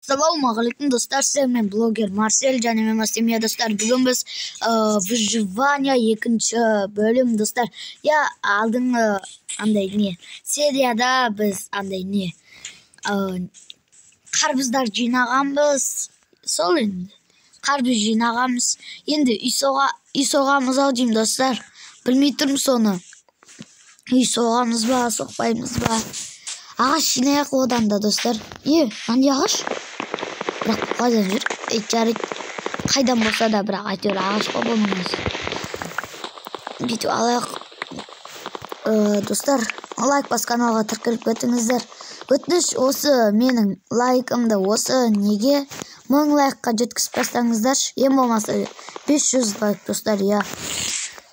Assalamualaikum dostlar, men blogger Marcel және мен Астемия достар. Бүгін біз выживание екінші бөлім достар. Я алдыңғы андай не серияда біз андай не қарбыздар жинағанбыз. Сол енді қарбыз жинағанбыз. Енді үй соғамыз ау деймін достар. Білмей тұрмын соны. Үй соғамыз ба, соқпаймыз ба? Ағаш жинайық одан да достар. Қандай ағаш? Бірақ қайдан жүр? Жарайды. Қайдан болса да бірақ әйтеуір ағаш қой болмаймыз. Бүйтіп алайық. Достар, лайк бас каналға тіркеліп кетіңіздер. Өтініш осы менің лайкымды осы неге 1000 лайкқа жеткізіп тастаңыздаршы. Ең болмаса 500 лайк достар,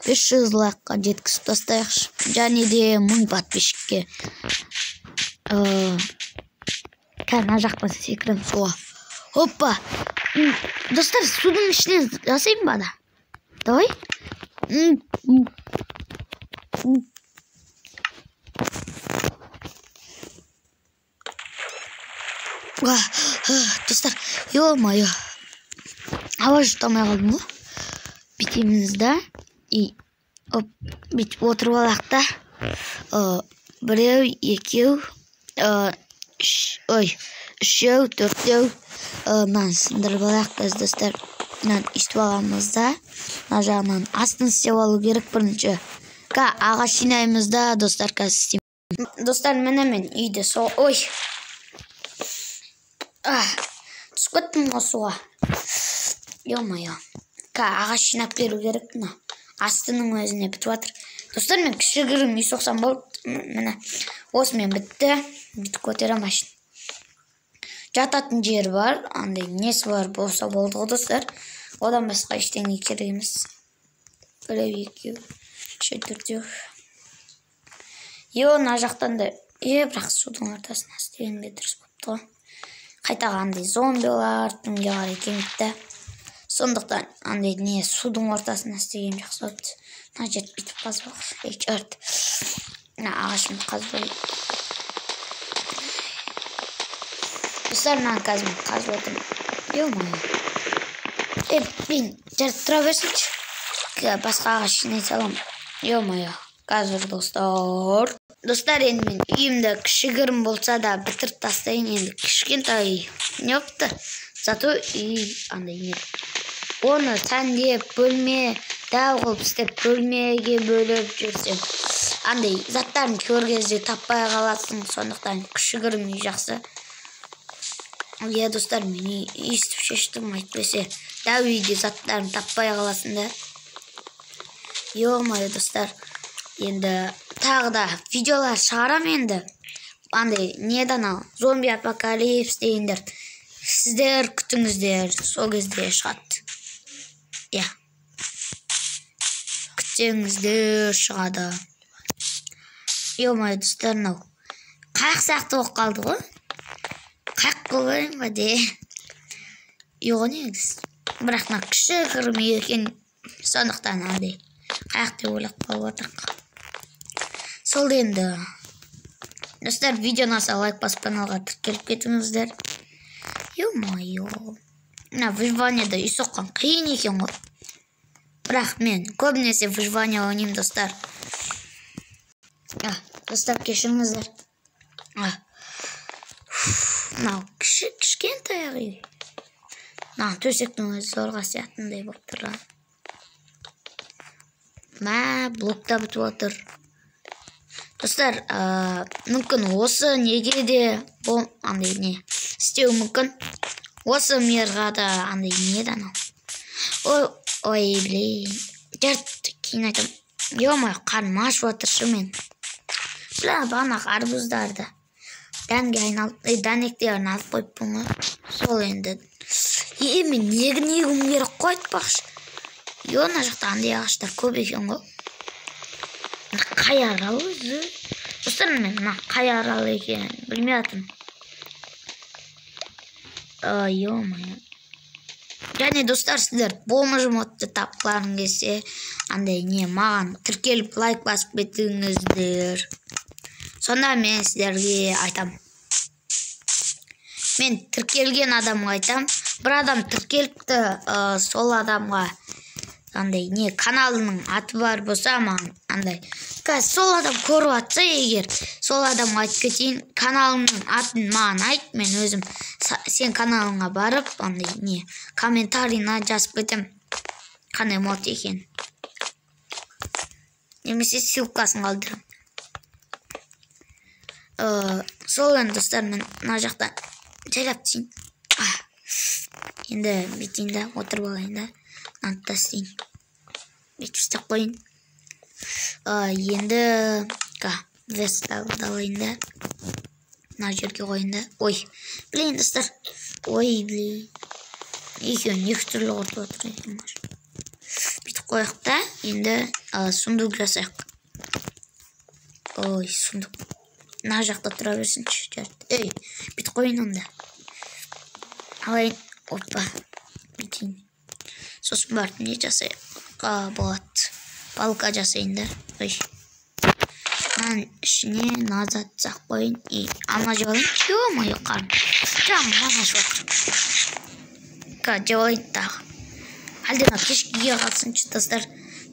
500 лайкқа жеткізіп тастайықшы. Және де 1000 подписчикке. Мына жақтан секірем суға. Опа! Достар, судың ішінен жасайын ба да? Давай. Достар, ё-моё. Ауа жұтамай қалдым ғой. Бүйтеміз да. Бүйтіп отырып алақ та. Біреу, екеу, үшеу, төртеу. Сындырып алайық біз достар. Үстіп аламыз да. Мына жағынан астын істеп алу керек бірінші. Ағаш жинаймыз да достар, қазір істеймін. Достар, мен үйде сол. Түсіп кеттім ғой суға. Ё-моё. Ағаш жинап беру керек мына. Астының өзіне бітіп жатыр. Достар, мен кішігірім үй соқсам болды. Міне осымен бітті. Бүйтіп көтерем машин. Жататын жер бар, андай несі бар болса болды ғой достар. Одан басқа ештеңе керек емес. Біреу, екеу, үшеу, төртеу. Мына жақтан да бірақ судың ортасына істегенде дұрыс болыпты ғой. Қайтаға андай зомбилар түнге қарай келмейді. Сондықтан андай не судың ортасына істеген жақсы болды. Мына жерді бүйтіп қазбақ. Жарт. Ағашымды қазбай. Достар, қазір қазып отырмын. Ё-моё. Мен жарып тұра берсінші. Басқа ағаш жинай салам. Ё-моё. Қазір достар. Достар, енді мен үйімді кішігірім болса да бітіріп тастайын. Енді кішкентай не опты. Зато үй андай не. Оны сәндеп бөлме дәу қылып істеп бөлмеге бөліп жүрсем. Андай заттарын көргенде таппай қаласың. Сондықтан кішігірім үй жақсы. Достар, мен естіп шештім айтпесе. Дәу үйде заттарын таппай қаласың да. Ё-моё достар. Енді тағы да видеолар шығарам енді. Андай неден ал. Зомби апокалипс дегендер. Сіздер күтіңіздер. Сол кезде шығады. Күтіңіздер шығады. Ё-моё достар, нау. Қайық сияқты оқ қалды ғой. Қайық қойын ба де. Йоғы негіз. Бірақ на кішігірім екен. Сондықтан андай. Қайық деп ойлап қалып отырық. Сол енді. Достар, видеоны аса лайк басып каналға тіркеліп кетіңіздер. Ё-моё. Выживаниеда үй соққан қиын екен ғой. Бірақ мен көбінесе выживание ойнаймын достар. Достар, кешіріңіздер. Кішкентай үй. Төсектің өзі зорға сиятындай болып тұр. Блокта бітіп отыр. Достар, мүмкін осы неге де андай не істеу мүмкін. Осы мирға да андай неден ал. Блин. Жарт, кейін айтам. Ё-моё, қарным ашып отыршы мен. Бағана қарбыздарды дәнектерін алып қойыппын ғой. Сол енді. Мен негім керек қой айтпақшы. Мына жақта андай ағаштар көп екен ғой. Қай арал өзі? Достар, мен қай арал екен білмей атым. Ё-моё. Және достар, сіздер болмыш модты тапқыларың келсе, андай не маған тіркеліп лайк басып кетіңіздер. Сонда мен сіздерге айтам. мен тіркелген адамға айтам. Бір адам тіркеліпті, сол адамға андай не каналының аты бар болса маған андай. Қазір сол адам көріп атса егер, сол адамға айтып кетейін, каналының атын маған айт, мен өзім сен каналыңа барып, андай не комментарийна жазып кетем. Қандай мод екен. Немесе ссылкасын қалдырам. Сол енді достар, мен мына жақта жайлап түсейін. Енді бүйтейін да, отырып алайын да. Мынаны тастайын. Бүйтіп істеп қойын. Енді весталды алайын да. Мына жерге қойын да. Ой, білейін достар. Ой, білейін. Екеуін екі түрлі құртып отыр екен. Бүйтіп қойық та, енді сундук жасайық. Ой, сундук. Мына жақта тұра берсінші. Ей, бүйтіп қойын онда. Алайын. Опа. Бүйтейін. Сосын барып не жасайыққа болады. Палка жасайын да. Ой. Мынаның ішіне назад сақ қойын. Ана жеп алайын. Ё-мое, қарым. Жаман ашып отыр. Жеп алайын тағы. Әлде мына кешкіге қалсыншы достар.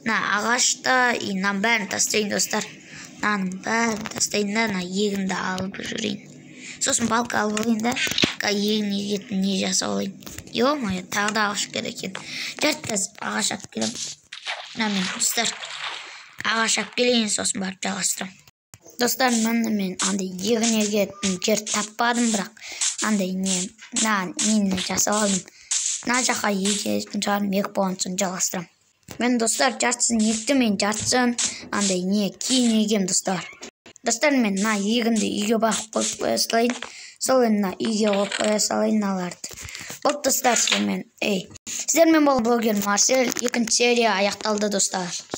Мына ағашта, мынаның бәрін тастайын достар. Мынаның бәрін тастайын да, мына егінді алып жүрейін. Сосын палка алып алайын да. Егін егетін не жасап алайын. Ё-мое, тағы да ағаш керек екен. Жарты қазір ағаш алып келем. Мен достар, ағаш алып келейін, сосын барып жалғастырам. Достар, мен андай егін егетін жер таппадым, бірақ андай нені жасап алдым. Мына жаққа егетін жарым ек болған соң жалғастырам. Мен достар жартысын екті, мен жартысын андай не кейін егем достар. Достар, мен мына егінді үйге бағып қойып қоя салайын. Сол мына үйге қойып қоя салайын аларды. Бұл достар, сіздермен бұл блогер Марсель, екінші серия аяқталды достар.